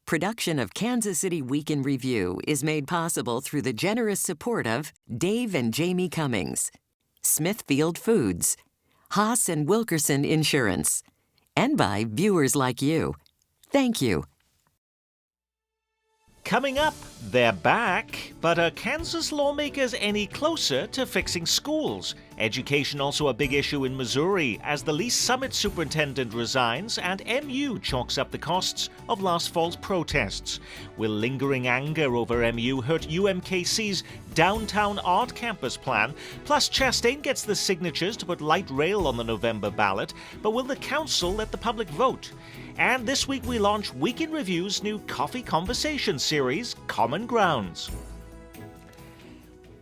Production of Kansas City Week in Review is made possible through the generous support of Dave and Jamie Cummings, Smithfield Foods, Haas and Wilkerson Insurance, and by viewers like you. Thank you. Coming up, they're back, but are Kansas lawmakers any closer to fixing schools? Education also a big issue in Missouri as the Lee's Summit superintendent resigns and MU chalks up the costs of last fall's protests. Will lingering anger over MU hurt UMKC's downtown art campus plan? Plus, Chastain gets the signatures to put light rail on the November ballot, but will the council let the public vote? And this week we launch Week in Review's new coffee conversation series, Common Grounds.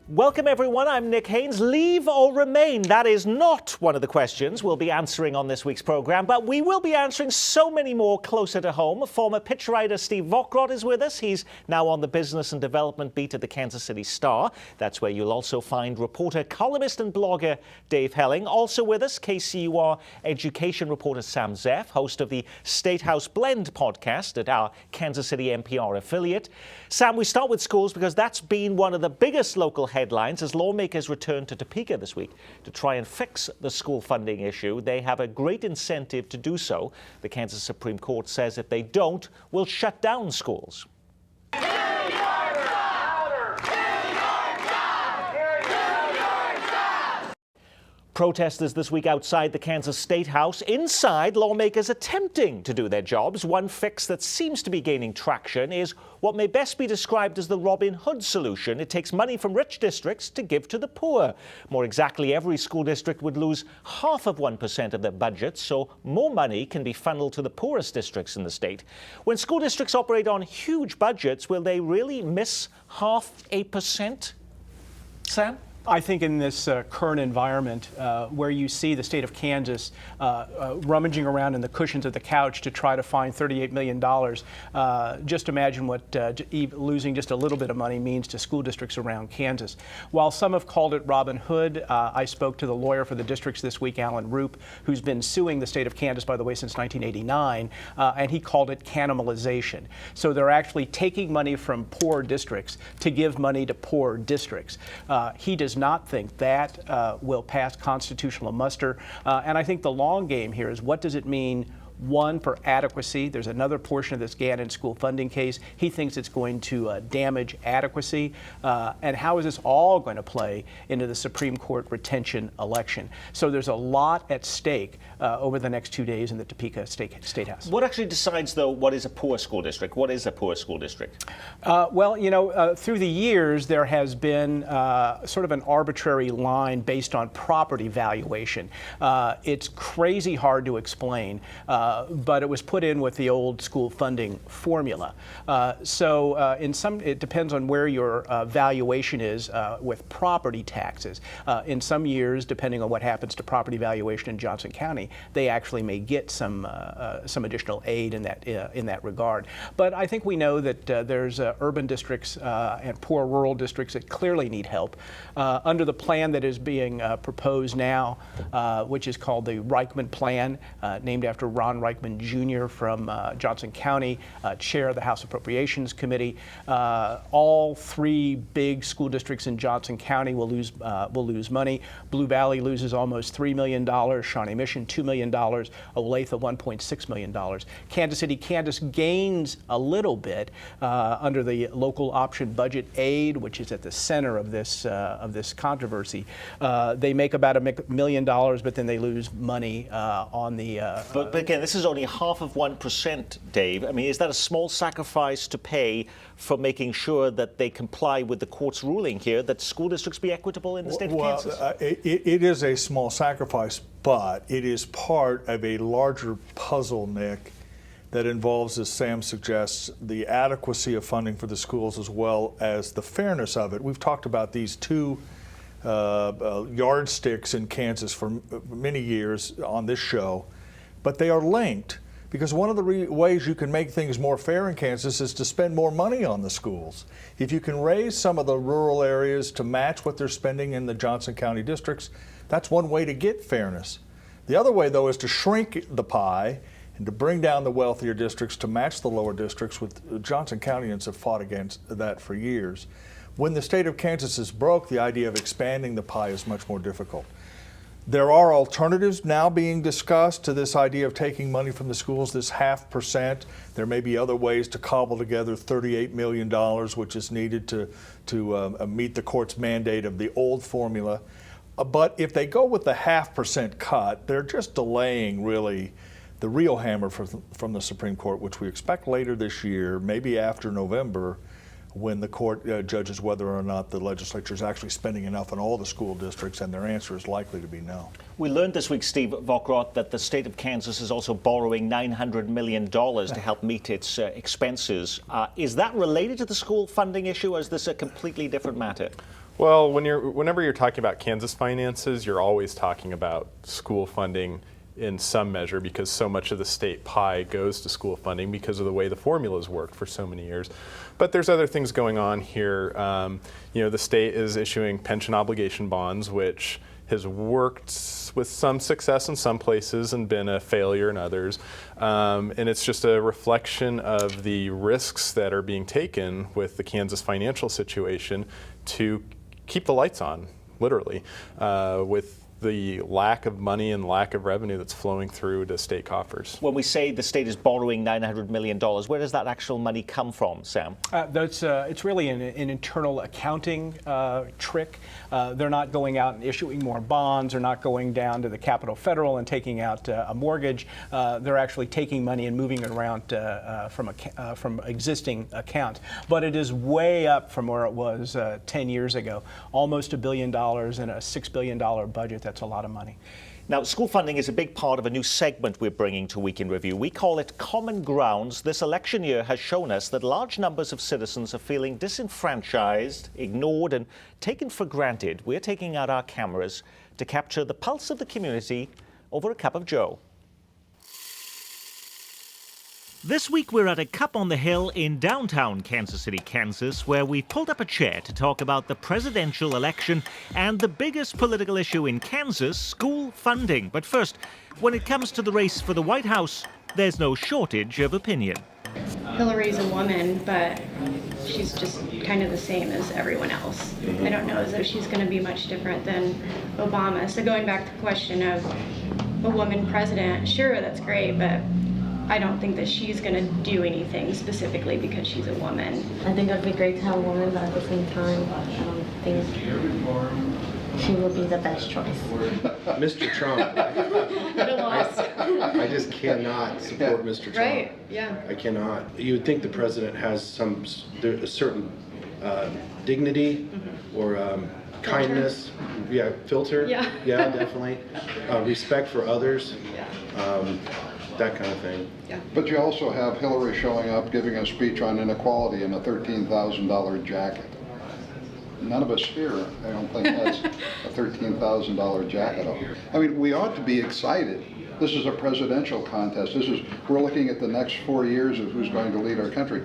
Welcome everyone, I'm Nick Haynes. Leave or remain? That is not one of the questions we'll be answering on this week's program, but we will be answering so many more closer to home. Former pitch writer Steve Vockrodt is with us. He's now on the business and development beat at the Kansas City Star. That's where you'll also find reporter, columnist and blogger Dave Helling. Also with us, KCUR education reporter Sam Zeff, host of the State House Blend podcast at our Kansas City NPR affiliate. Sam, we start with schools because that's been one of the biggest local headlines as lawmakers return to Topeka this week to try and fix the school funding issue. They have a great incentive to do so. The Kansas Supreme Court says if they don't, will shut down schools. Protesters this week outside the Kansas State House. Inside, lawmakers attempting to do their jobs. One fix that seems to be gaining traction is what may best be described as the Robin Hood solution. It takes money from rich districts to give to the poor. More exactly, every school district would lose half of 1% of their budget, so more money can be funneled to the poorest districts in the state. When school districts operate on huge budgets, will they really miss half a percent? Sam? I think in this current environment where you see the state of Kansas rummaging around in the cushions of the couch to try to find $38 million, just imagine what losing just a little bit of money means to school districts around Kansas. While some have called it Robin Hood, I spoke to the lawyer for the districts this week, Alan Roop, who's been suing the state of Kansas, by the way, since 1989, and he called it cannibalization. So they're actually taking money from poor districts to give money to poor districts. He does not think that will pass constitutional muster. And I think the long game here is what does it mean? One, for adequacy. There's another portion of this Gannon school funding case. He thinks it's going to damage adequacy. And how is this all going to play into the Supreme Court retention election? So there's a lot at stake over the next 2 days in the Topeka State House. What actually decides, though, what is a poor school district? What is a poor school district? Well, you know, through the years, there has been sort of an arbitrary line based on property valuation. It's crazy hard to explain. But it was put in with the old school funding formula. So in some, it depends on where your valuation is with property taxes. In some years, depending on what happens to property valuation in Johnson County, they actually may get some additional aid in that regard. But I think we know that there's urban districts and poor rural districts that clearly need help. Under the plan that is being proposed now, which is called the Reichman Plan, named after Ron Reichman Jr. from Johnson County, chair of the House Appropriations Committee. All three big school districts in Johnson County will lose money. Blue Valley loses almost $3 million, Shawnee Mission $2 million, Olathe $1.6 million. Kansas City, Kansas gains a little bit under the local option budget aid, which is at the center of this controversy. They make about $1 million, but then they lose money on the. But again, this is only half of 1%, Dave. I mean, is that a small sacrifice to pay for making sure that they comply with the court's ruling here that school districts be equitable in the state of Kansas? It is a small sacrifice, but it is part of a larger puzzle, Nick, that involves, as Sam suggests, the adequacy of funding for the schools as well as the fairness of it. We've talked about these two yardsticks in Kansas for many years on this show, but they are linked because one of the ways you can make things more fair in Kansas is to spend more money on the schools. If you can raise some of the rural areas to match what they're spending in the Johnson County districts, that's one way to get fairness. The other way, though, is to shrink the pie and to bring down the wealthier districts to match the lower districts. With Johnson Countyans have fought against that for years. When the state of Kansas is broke, the idea of expanding the pie is much more difficult. There are alternatives now being discussed to this idea of taking money from the schools, this 0.5%. There may be other ways to cobble together $38 million, which is needed to meet the court's mandate of the old formula. But if they go with the 0.5% cut, they're just delaying really the real hammer from the Supreme Court, which we expect later this year, maybe after November, when the court judges whether or not the legislature is actually spending enough on all the school districts, and their answer is likely to be no. We learned this week, Steve Vockrodt, that the state of Kansas is also borrowing $900 million to help meet its expenses. Is that related to the school funding issue, or is this a completely different matter? Well, whenever you're talking about Kansas finances, you're always talking about school funding in some measure, because so much of the state pie goes to school funding because of the way the formulas worked for so many years. But there's other things going on here. The state is issuing pension obligation bonds, which has worked with some success in some places and been a failure in others. And it's just a reflection of the risks that are being taken with the Kansas financial situation to keep the lights on, literally, with the lack of money and lack of revenue that's flowing through to state coffers. When we say the state is borrowing $900 million, where does that actual money come from, Sam? It's really an internal accounting trick. They're not going out and issuing more bonds. They're not going down to the Capitol Federal and taking out a mortgage. They're actually taking money and moving it around from existing accounts. But it is way up from where it was 10 years ago. Almost $1 billion in a $6 billion budget. That's a lot of money. Now, school funding is a big part of a new segment we're bringing to Week in Review. We call it Common Grounds. This election year has shown us that large numbers of citizens are feeling disenfranchised, ignored, and taken for granted. We're taking out our cameras to capture the pulse of the community over a cup of joe. This week we're at a Cup on the Hill in downtown Kansas City, Kansas, where we've pulled up a chair to talk about the presidential election and the biggest political issue in Kansas, school funding. But first, when it comes to the race for the White House, there's no shortage of opinion. Hillary's a woman, but she's just kind of the same as everyone else. I don't know as though she's going to be much different than Obama. So going back to the question of a woman president, sure, that's great, but I don't think that she's going to do anything specifically because she's a woman. I think it would be great to have a woman, but at the same time, I don't think she would be the best choice. Mr. Trump. I just cannot support Mr. Trump. Right, yeah. I cannot. You would think the president has a certain dignity or kindness. Yeah, filter. Yeah. Yeah, definitely. Respect for others. That kind of thing. Yeah. But you also have Hillary showing up, giving a speech on inequality in a $13,000 jacket. None of us here, I don't think, has a $13,000 jacket on. I mean, we ought to be excited. This is a presidential contest. We're looking at the next 4 years of who's going to lead our country.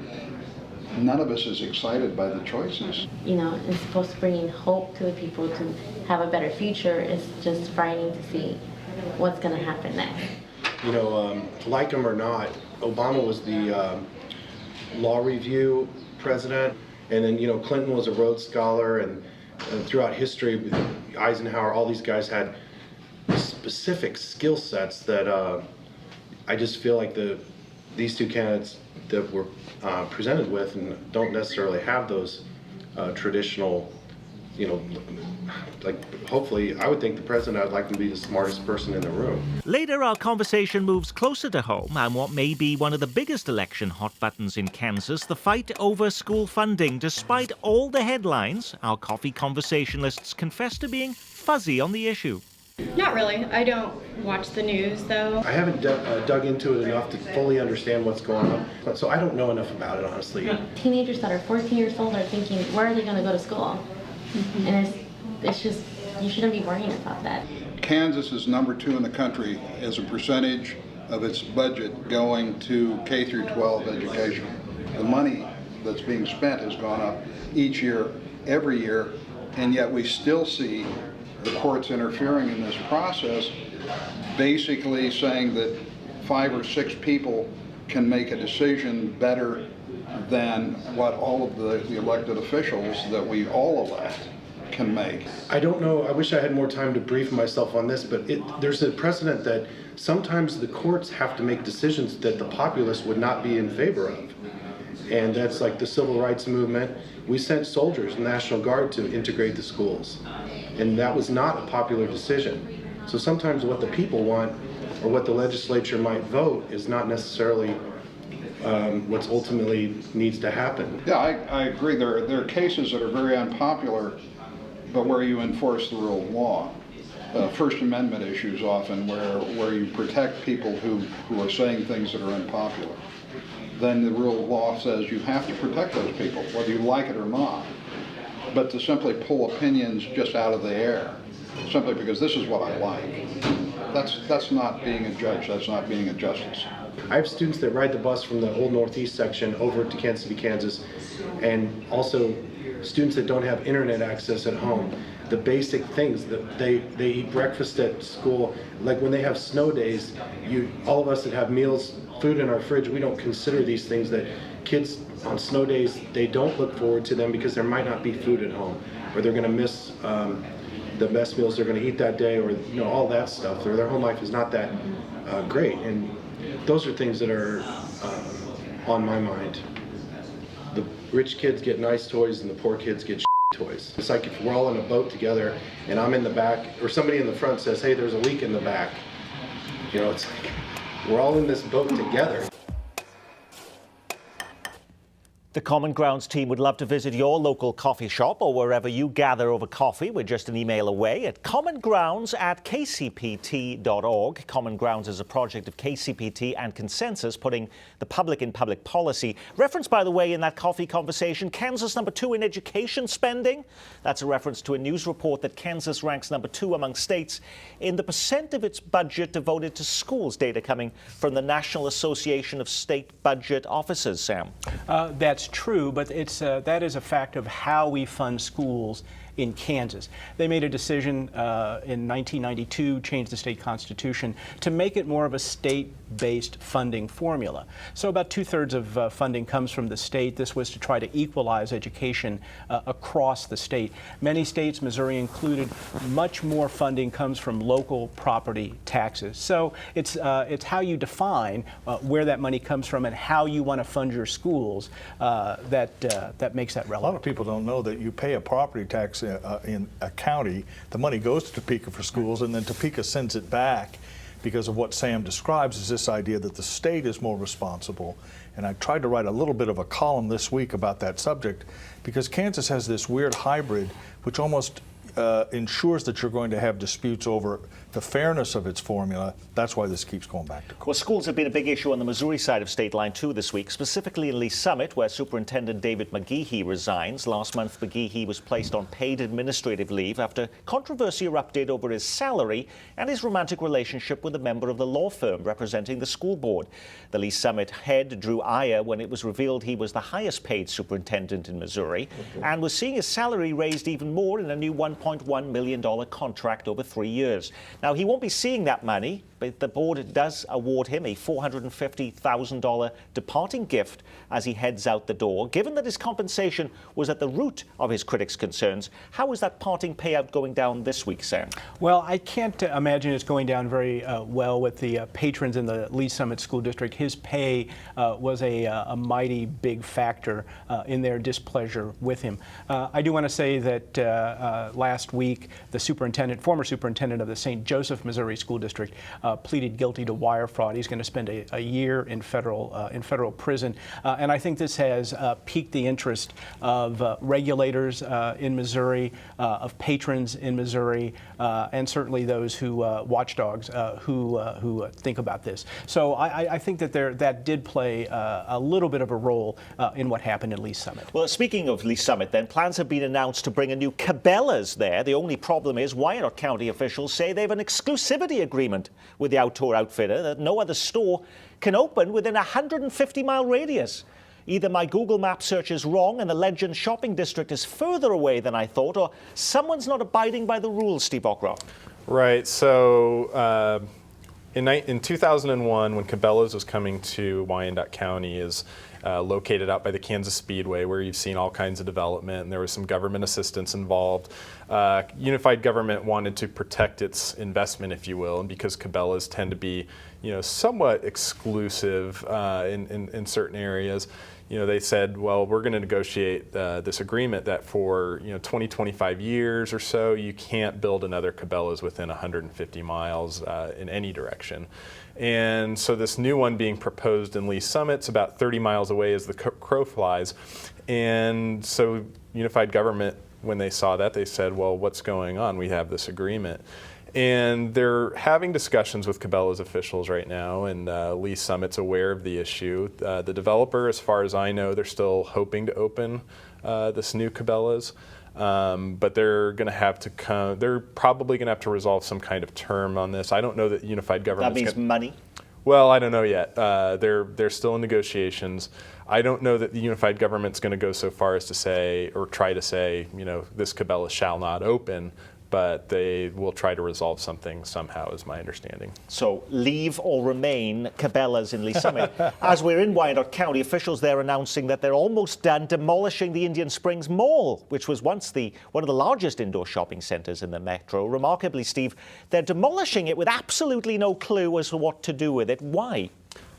None of us is excited by the choices. You know, it's supposed to bring in hope to the people to have a better future. It's just frightening to see what's going to happen next. You know, like him or not, Obama was the law review president, and then, Clinton was a Rhodes Scholar, and throughout history, with Eisenhower, all these guys had specific skill sets that I just feel like these two candidates that were presented with and don't necessarily have those traditional, hopefully, I would think the president, I'd like him to be the smartest person in the room. Later, our conversation moves closer to home and what may be one of the biggest election hot buttons in Kansas, the fight over school funding. Despite all the headlines, our coffee conversationalists confess to being fuzzy on the issue. Not really. I don't watch the news, though. I haven't dug into it enough to fully understand what's going on, so I don't know enough about it, honestly. Teenagers that are 14 years old are thinking, where are they going to go to school? Mm-hmm. And it's just, you shouldn't be worrying about that. Kansas is number 2 in the country as a percentage of its budget going to K through 12 education. The money that's being spent has gone up each year, every year, and yet we still see the courts interfering in this process, basically saying that 5 or 6 people can make a decision better than what all of the elected officials that we all elect can make. I don't know, I wish I had more time to brief myself on this, but there's a precedent that sometimes the courts have to make decisions that the populace would not be in favor of. And that's like the civil rights movement. We sent soldiers, National Guard, to integrate the schools. And that was not a popular decision. So sometimes what the people want, or what the legislature might vote, is not necessarily what's ultimately needs to happen. Yeah, I agree. There are cases that are very unpopular, but where you enforce the rule of law. First Amendment issues often where you protect people who are saying things that are unpopular. Then the rule of law says you have to protect those people, whether you like it or not. But to simply pull opinions just out of the air, simply because this is what I like, that's not being a judge, that's not being a justice. I have students that ride the bus from the old Northeast section over to Kansas City, Kansas, and also students that don't have internet access at home. The basic things that they eat breakfast at school, like when they have snow days, all of us that have meals, food in our fridge, we don't consider these things that kids on snow days, they don't look forward to them because there might not be food at home, or they're going to miss the best meals they're going to eat that day, or all that stuff, or their home life is not that great. And those are things that are on my mind. The rich kids get nice toys and the poor kids get toys. It's like if we're all in a boat together and I'm in the back, or somebody in the front says, hey, there's a leak in the back. It's like we're all in this boat together. The Common Grounds team would love to visit your local coffee shop or wherever you gather over coffee. We're just an email away at commongrounds@kcpt.org. Common Grounds is a project of KCPT and Consensus, putting the public in public policy. Referenced, by the way, in that coffee conversation, Kansas #2 in education spending. That's a reference to a news report that Kansas ranks #2 among states in the percent of its budget devoted to schools, data coming from the National Association of State Budget Officers, Sam. That's true, but that is a fact of how we fund schools in Kansas. They made a decision in 1992, changed the state constitution to make it more of a state-based funding formula. So about 2/3 of funding comes from the state. This was to try to equalize education across the state. Many states, Missouri included, much more funding comes from local property taxes. So it's how you define where that money comes from and how you want to fund your schools that makes that relevant. A lot of people don't know that you pay a property tax in a county. The money goes to Topeka for schools, and then Topeka sends it back because of what Sam describes as this idea that the state is more responsible. And I tried to write a little bit of a column this week about that subject because Kansas has this weird hybrid which almost ensures that you're going to have disputes over the fairness of its formula. That's why this keeps going back to court. Well, schools have been a big issue on the Missouri side of State Line 2 this week, specifically in Lee Summit, where Superintendent David McGehee resigns. Last month, McGehee was placed on paid administrative leave after controversy erupted over his salary and his romantic relationship with a member of the law firm representing the school board. The Lee Summit head drew ire when it was revealed he was the highest paid superintendent in Missouri and was seeing his salary raised even more in a new $1.1 million contract over 3 years. Now, he won't be seeing that money, but the board does award him a $450,000 departing gift as he heads out the door. Given that his compensation was at the root of his critics' concerns, how is that parting payout going down this week, Sam? Well, I can't imagine it's going down very well with the patrons in the Lee Summit School District. His pay was a mighty big factor in their displeasure with him. I do want to say that last week, the former superintendent of the St. Joseph, Missouri School District, pleaded guilty to wire fraud. He's going to spend a year in federal prison, and I think this has piqued the interest of regulators in Missouri, of patrons in Missouri, and certainly those who watchdogs who think about this. So I think that did play a little bit of a role in what happened in Lee Summit. Well, speaking of Lee Summit, then plans have been announced to bring a new Cabela's there. The only problem is Wyandotte County officials say they have an exclusivity agreement with the outdoor outfitter that no other store can open within a 150-mile radius. Either my Google Map search is wrong and the Legend shopping district is further away than I thought, or someone's not abiding by the rules, Steve Ockrott. Right. So In 2001, when Cabela's was coming to Wyandotte County, is located out by the Kansas Speedway, where you've seen all kinds of development, and there was some government assistance involved. Unified government wanted to protect its investment, if you will, and because Cabela's tend to be, somewhat exclusive in certain areas, they said, well, we're going to negotiate this agreement that for 20, 25 years or so, you can't build another Cabela's within 150 miles in any direction. And so this new one being proposed in Lee Summit's about 30 miles away as the crow flies. And so Unified Government, when they saw that, they said, well, what's going on? We have this agreement. And they're having discussions with Cabela's officials right now, and Lee Summit's aware of the issue. The developer, as far as I know, they're still hoping to open this new Cabela's, but they're going to have to come. They're probably going to have to resolve some kind of term on this. I don't know that Unified Government. That means money. Well, I don't know yet. They're still in negotiations. I don't know that the Unified Government's going to go so far as to say, or try to say, this Cabela's shall not open. But they will try to resolve something somehow, is my understanding. So leave or remain Cabela's in Lee Summit. As we're in Wyandotte County, officials there announcing that they're almost done demolishing the Indian Springs Mall, which was once one of the largest indoor shopping centres in the metro. Remarkably, Steve, they're demolishing it with absolutely no clue as to what to do with it. Why?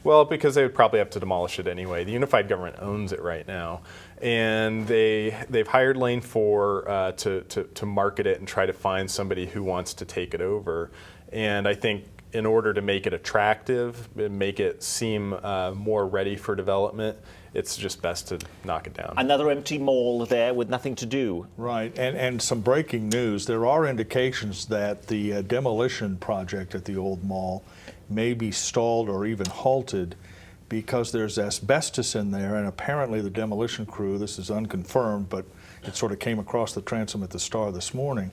Well, because they would probably have to demolish it anyway. The Unified Government owns it right now, and they've hired Lane 4 to market it and try to find somebody who wants to take it over. And I think in order to make it attractive and make it seem more ready for development, it's just best to knock it down. Another empty mall there with nothing to do. Right, and some breaking news. There are indications that the demolition project at the old mall may be stalled or even halted because there's asbestos in there, and apparently the demolition crew, this is unconfirmed, but it sort of came across the transom at the Star this morning,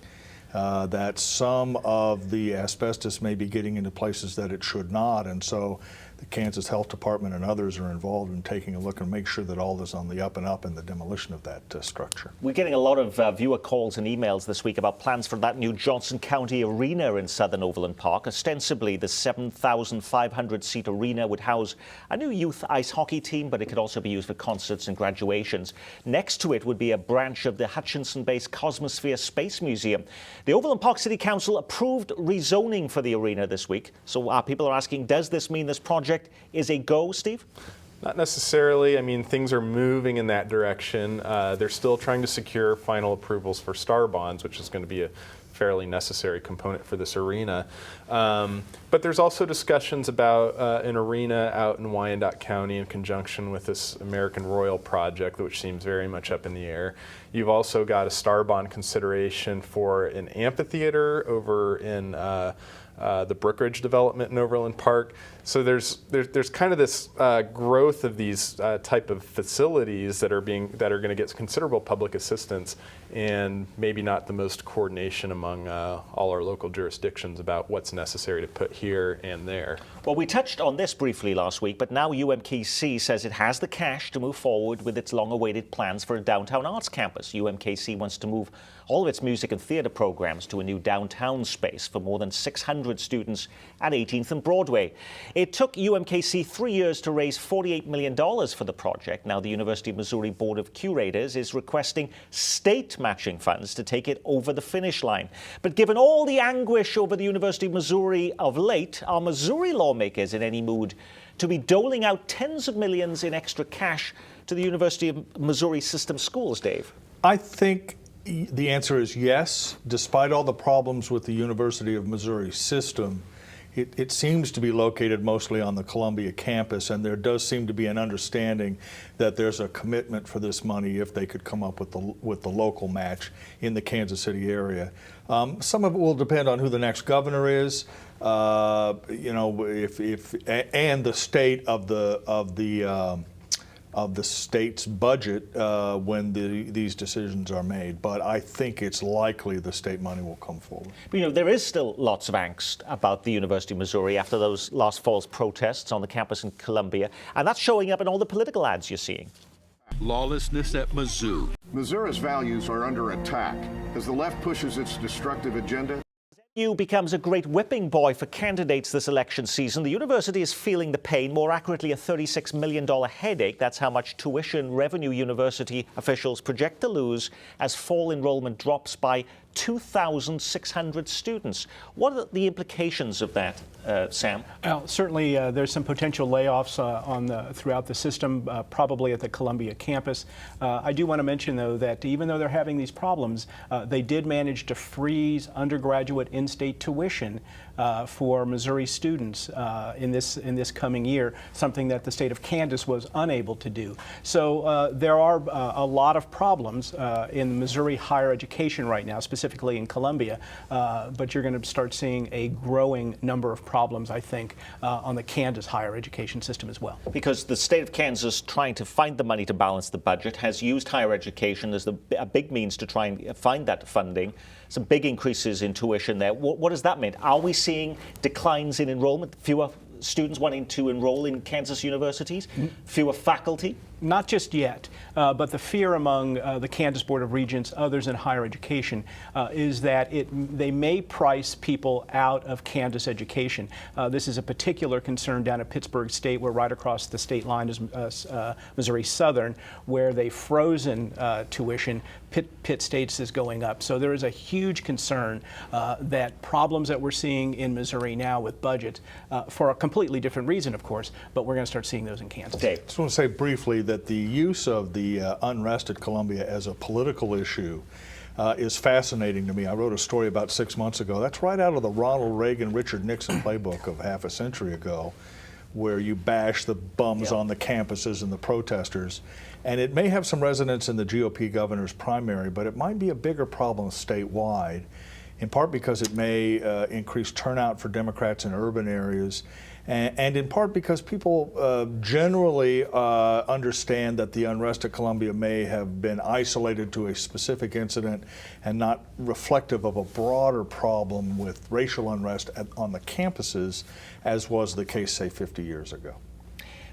that some of the asbestos may be getting into places that it should not, and so the Kansas Health Department and others are involved in taking a look and make sure that all is on the up and up in the demolition of that structure. We're getting a lot of viewer calls and emails this week about plans for that new Johnson County Arena in southern Overland Park. Ostensibly, the 7,500-seat arena would house a new youth ice hockey team, but it could also be used for concerts and graduations. Next to it would be a branch of the Hutchinson-based Cosmosphere Space Museum. The Overland Park City Council approved rezoning for the arena this week. So people are asking, does this mean this project is a go, Steve? Not necessarily. I mean, things are moving in that direction. They're still trying to secure final approvals for star bonds, which is going to be a fairly necessary component for this arena. But there's also discussions about an arena out in Wyandotte County in conjunction with this American Royal project, which seems very much up in the air. You've also got a star bond consideration for an amphitheater over in the Brookridge development in Overland Park. So there's kind of this growth of these type of facilities that are going to get considerable public assistance, and maybe not the most coordination among all our local jurisdictions about what's necessary to put here and there. Well, we touched on this briefly last week, but now UMKC says it has the cash to move forward with its long-awaited plans for a downtown arts campus. UMKC wants to move all of its music and theatre programs to a new downtown space for more than 600 students at 18th and Broadway. It took UMKC 3 years to raise $48 million for the project. Now the University of Missouri Board of Curators is requesting state matching funds to take it over the finish line. But given all the anguish over the University of Missouri of late, are Missouri lawmakers in any mood to be doling out tens of millions in extra cash to the University of Missouri system schools, Dave? I think the answer is yes. Despite all the problems with the University of Missouri system, it seems to be located mostly on the Columbia campus, and there does seem to be an understanding that there's a commitment for this money if they could come up with the local match in the Kansas City area. Some of it will depend on who the next governor is, and the state of the state's budget when these decisions are made. But I think it's likely the state money will come forward. But, there is still lots of angst about the University of Missouri after those last fall's protests on the campus in Columbia, and that's showing up in all the political ads you're seeing. Lawlessness at Mizzou. Missouri's values are under attack as the left pushes its destructive agenda. U becomes a great whipping boy for candidates this election season. The university is feeling the pain, more accurately a $36 million headache. That's how much tuition revenue university officials project to lose as fall enrollment drops by 2,600 students. What are the implications of that, Sam? Well, certainly there's some potential layoffs throughout the system, probably at the Columbia campus. I do want to mention, though, that even though they're having these problems, they did manage to freeze undergraduate in-state tuition for Missouri students in this coming year, something that the state of Kansas was unable to do. So there are a lot of problems in Missouri higher education right now, specifically in Columbia, but you're going to start seeing a growing number of problems, I think, on the Kansas higher education system as well. Because the state of Kansas, trying to find the money to balance the budget, has used higher education as a big means to try and find that funding. Some big increases in tuition there. What does that mean? Are we seeing declines in enrollment, fewer students wanting to enroll in Kansas universities, fewer faculty? Not just yet, but the fear among the Kansas Board of Regents, others in higher education, is that they may price people out of Kansas education. This is a particular concern down at Pittsburgh State, where right across the state line is Missouri Southern, where they've frozen tuition. Pitt State's is going up. So there is a huge concern that problems that we're seeing in Missouri now with budget, for a completely different reason, of course, but we're going to start seeing those in Kansas. Dave. I just want to say briefly that the use of the unrest at Columbia as a political issue is fascinating to me. I wrote a story about 6 months ago. That's right out of the Ronald Reagan, Richard Nixon playbook of half a century ago, where you bash the bums on the campuses and the protesters. And it may have some resonance in the GOP governor's primary, but it might be a bigger problem statewide, in part because it may increase turnout for Democrats in urban areas, and in part because people generally understand that the unrest at Columbia may have been isolated to a specific incident and not reflective of a broader problem with racial unrest on the campuses, as was the case, say, 50 years ago.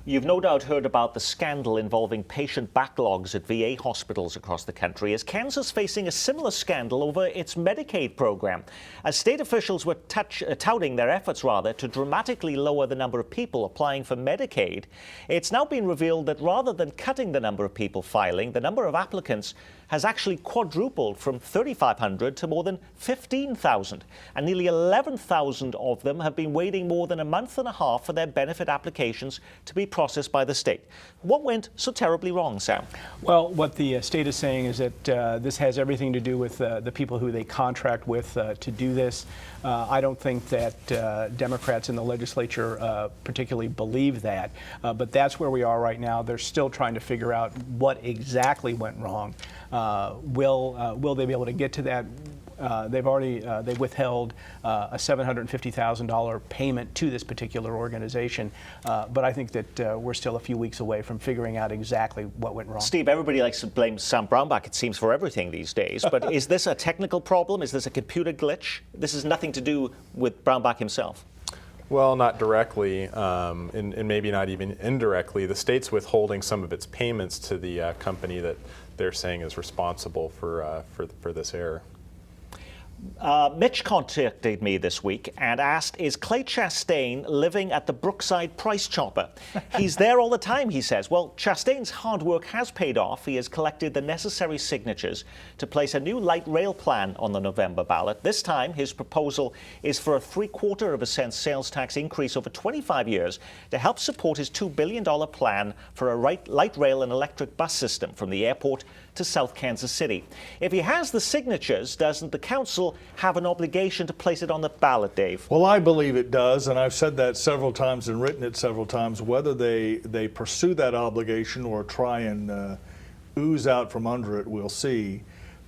You've no doubt heard about the scandal involving patient backlogs at VA hospitals across the country. Is Kansas facing a similar scandal over its Medicaid program? As state officials were touting their efforts, to dramatically lower the number of people applying for Medicaid, it's now been revealed that rather than cutting the number of people filing, the number of applicants has actually quadrupled from 3,500 to more than 15,000. And nearly 11,000 of them have been waiting more than a month and a half for their benefit applications to be processed by the state. What went so terribly wrong, Sam? Well, what the state is saying is that this has everything to do with the people who they contract with to do this. I don't think that Democrats in the legislature particularly believe that, but that's where we are right now. They're still trying to figure out what exactly went wrong. Will they be able to get to that? They withheld a $750,000 payment to this particular organization, but I think that we're still a few weeks away from figuring out exactly what went wrong. Steve, everybody likes to blame Sam Brownback, it seems, for everything these days, but is this a technical problem? Is this a computer glitch? This has nothing to do with Brownback himself. Well, not directly, and maybe not even indirectly. The state's withholding some of its payments to the company that they're saying is responsible for this error. Mitch contacted me this week and asked, is Clay Chastain living at the Brookside Price Chopper? He's there all the time, he says. Well, Chastain's hard work has paid off. He has collected the necessary signatures to place a new light rail plan on the November ballot. This time, his proposal is for a 0.75% sales tax increase over 25 years to help support his $2 billion plan for a light rail and electric bus system from the airport to South Kansas City. If he has the signatures, doesn't the council have an obligation to place it on the ballot, Dave? Well, I believe it does, and I've said that several times and written it several times. Whether they pursue that obligation or try and ooze out from under it, we'll see.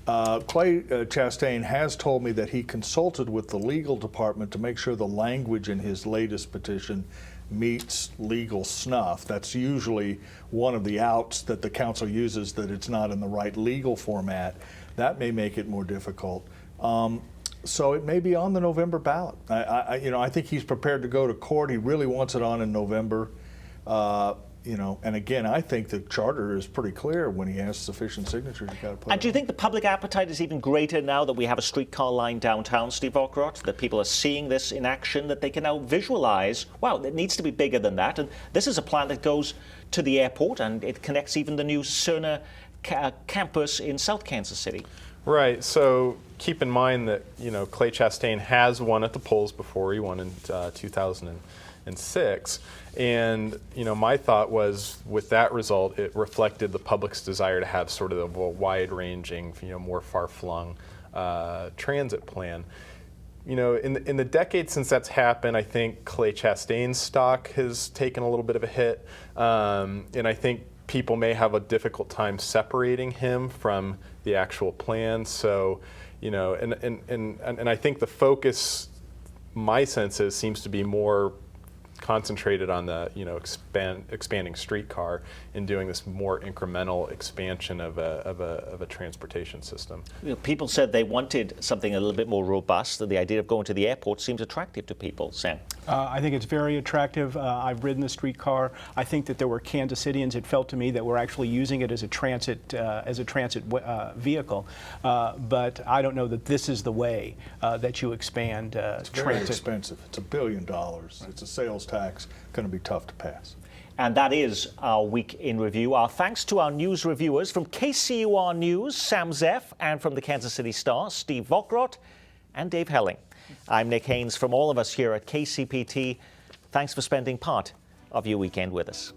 Clay Chastain has told me that he consulted with the legal department to make sure the language in his latest petition meets legal snuff. That's usually one of the outs that the council uses, that it's not in the right legal format. That may make it more difficult. So it may be on the November ballot. I think he's prepared to go to court. He really wants it on in November. You know, and again, I think the charter is pretty clear. When he has sufficient signatures, you got to put. And do you think the public appetite is even greater now that we have a streetcar line downtown, Steve Vockrodt, that people are seeing this in action, that they can now visualize, wow, it needs to be bigger than that, and this is a plan that goes to the airport and it connects even the new Cerner campus in South Kansas City? Right. So keep in mind that, you know, Clay Chastain has won at the polls before. He won in 2006. And, you know, my thought was with that result, it reflected the public's desire to have sort of a wide-ranging, you know, more far-flung transit plan. You know, in the decade since that's happened, I think Clay Chastain's stock has taken a little bit of a hit. And I think people may have a difficult time separating him from the actual plan. So, you know, and I think the focus, my sense is, seems to be more concentrated on the, you know, expanding streetcar and doing this more incremental expansion of a transportation system. You know, people said they wanted something a little bit more robust, and the idea of going to the airport seems attractive to people. Sam? I think it's very attractive. I've ridden the streetcar. I think that there were Kansas Cityans, it felt to me, that were actually using it as a transit vehicle. But I don't know that this is the way that you expand it's transit. very expensive. It's $1 billion. It's a sales tax, going to be tough to pass. And that is our Week in Review. Our thanks to our news reviewers from KCUR News, Sam Zeff, and from the Kansas City Star, Steve Vockrodt and Dave Helling. I'm Nick Haynes. From all of us here at KCPT, thanks for spending part of your weekend with us.